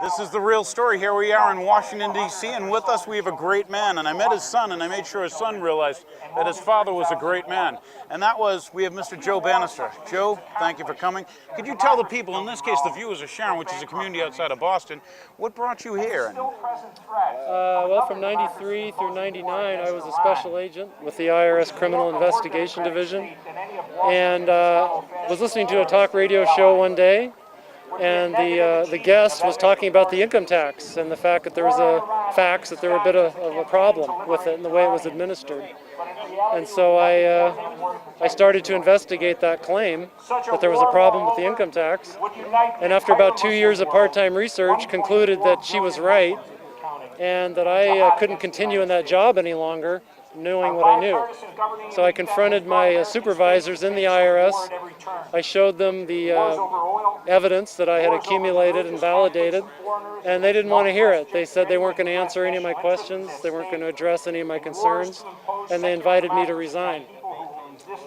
This is The Real Story. Here we are in Washington, D.C., and with us we have a great man. And I met his son, and I made sure his son realized that his father was a great man. And that was, we have Mr. Joe Bannister. Joe, thank you for coming. Could you tell the people, in this case the viewers of Sharon, which is a community outside of Boston, what brought you here? Well, from 93 through 99, I was a special agent with the IRS Criminal Investigation Division, and was listening to a talk radio show one day, and the guest was talking about the income tax and the fact that there was that there were a bit of a problem with it and the way it was administered. And so I started to investigate that claim that there was a problem with the income tax, and after about 2 years of part-time research, concluded that she was right and that I couldn't continue in that job any longer, knowing what I knew. So I confronted my supervisors in the IRS. I showed them the evidence that I had accumulated and validated, and they didn't want to hear it. They said they weren't going to answer any of my questions, they weren't going to address any of my concerns, and they invited me to resign.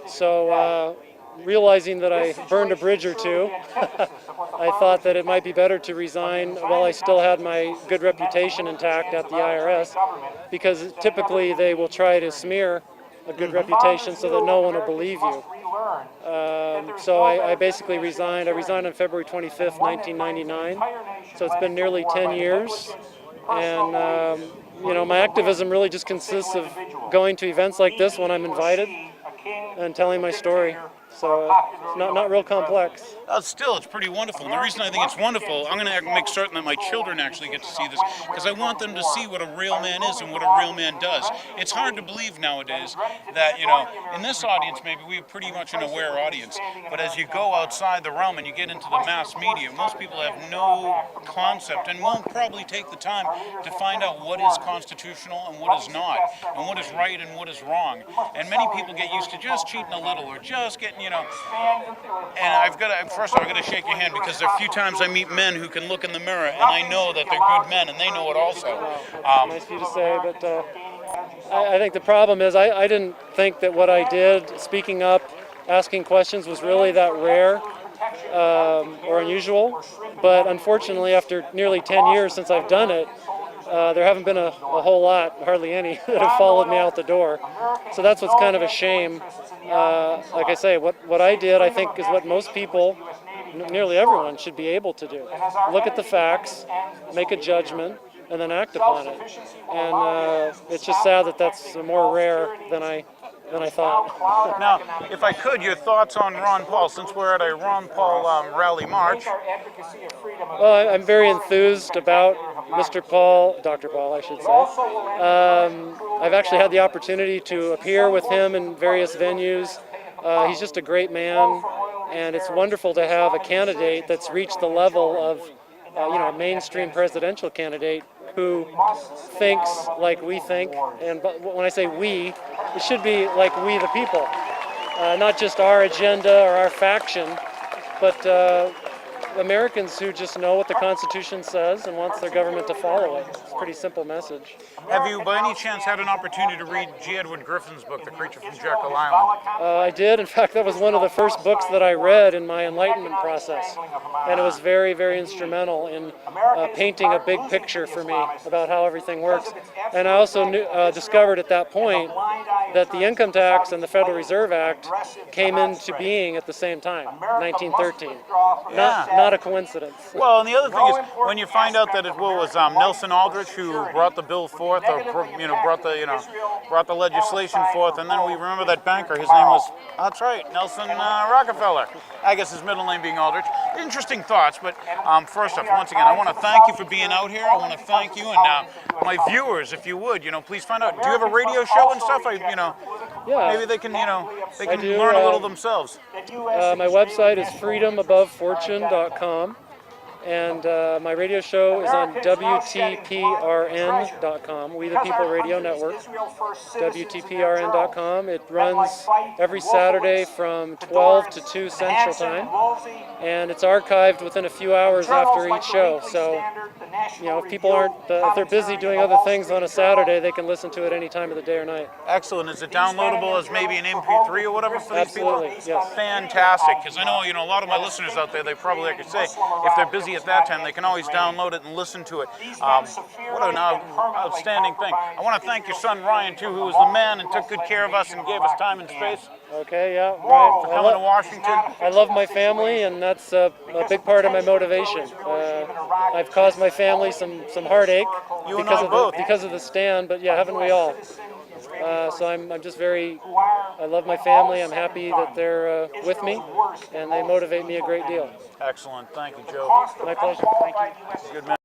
So realizing that I burned a bridge or two, I thought that it might be better to resign while I still had my good reputation intact at the IRS, because typically they will try to smear a good reputation so that no one will believe you. So I basically resigned. I resigned on February 25th, 1999. So it's been nearly 10 years. And you know, my activism really just consists of going to events like this when I'm invited and telling my story. So it's not real complex. Still, it's pretty wonderful. And the reason I think it's wonderful, I'm going to make certain that my children actually get to see this, because I want them to see what a real man is and what a real man does. It's hard to believe nowadays that, you know, in this audience maybe we have pretty much an aware audience, but as you go outside the realm and you get into the mass media, most people have no concept and won't probably take the time to find out what is constitutional and what is not, and what is right and what is wrong. And many people get used to just cheating a little or just getting, you know, and first of all, I've got to shake your hand, because there are a few times I meet men who can look in the mirror and I know that they're good men, and they know it also. Nice of you to say, but I think the problem is I didn't think that what I did, speaking up, asking questions, was really that rare or unusual. But unfortunately, after nearly 10 years since I've done it, there haven't been a whole lot, hardly any, that have followed me out the door. So that's what's kind of a shame. Like I say, what I did, I think, is what most people, nearly everyone, should be able to do. Look at the facts, make a judgment, and then act upon it. And it's just sad that that's more rare than I thought. Now, if I could, your thoughts on Ron Paul, since we're at a Ron Paul rally march. Well, I'm very enthused about Mr. Paul, Dr. Paul, I should say. I've actually had the opportunity to appear with him in various venues. He's just a great man, and it's wonderful to have a candidate that's reached the level of, you know, a mainstream presidential candidate who thinks like we think. And when I say we, it should be like we the people, not just our agenda or our faction, but Americans who just know what the Constitution says and wants their government to follow it. It's a pretty simple message. Have you, by any chance, had an opportunity to read G. Edward Griffin's book, The Creature from Jekyll Island? I did. In fact, that was one of the first books that I read in my enlightenment process. And it was very, very instrumental in painting a big picture for me about how everything works. And I also discovered at that point that the Income Tax and the Federal Reserve Act came into being at the same time, 1913. Not a coincidence. Well, and the other thing is, when you find out that it was Nelson Aldrich who brought the bill forth, or brought the legislation forth, and then we remember that banker. His name was, that's right, Nelson Rockefeller. I guess his middle name being Aldrich. Interesting thoughts, but first off, once again, I want to thank you for being out here. I want to thank you, and my viewers, if you would, please find out. Do you have a radio show and stuff? Yeah. Maybe they can, they can learn a little themselves. My website is freedomabovefortune.com, and my radio show is on WTPRN.com, We the People Radio Network, WTPRN.com. It runs every Saturday from 12 to 2 Central Time, and it's archived within a few hours after each show. So, if people aren't, if they're busy doing other things on a Saturday, they can listen to it any time of the day or night. Excellent. Is it downloadable as maybe an MP3 or whatever for these people? Absolutely, yes. Fantastic, because I know, a lot of my listeners out there, they probably, like I say, if they're busy at that time, they can always download it and listen to it. What an outstanding thing. I want to thank your son Ryan too, who was the man and took good care of us and gave us time and space. Okay, yeah, right. For coming to Washington. I love my family, and that's a big part of my motivation. I've caused my family some heartache because of the stand, but yeah, haven't we all? So I'm just I love my family. I'm happy that they're with me, and they motivate me a great deal. Excellent. Thank you, Joe. My pleasure. Thank you. Good man.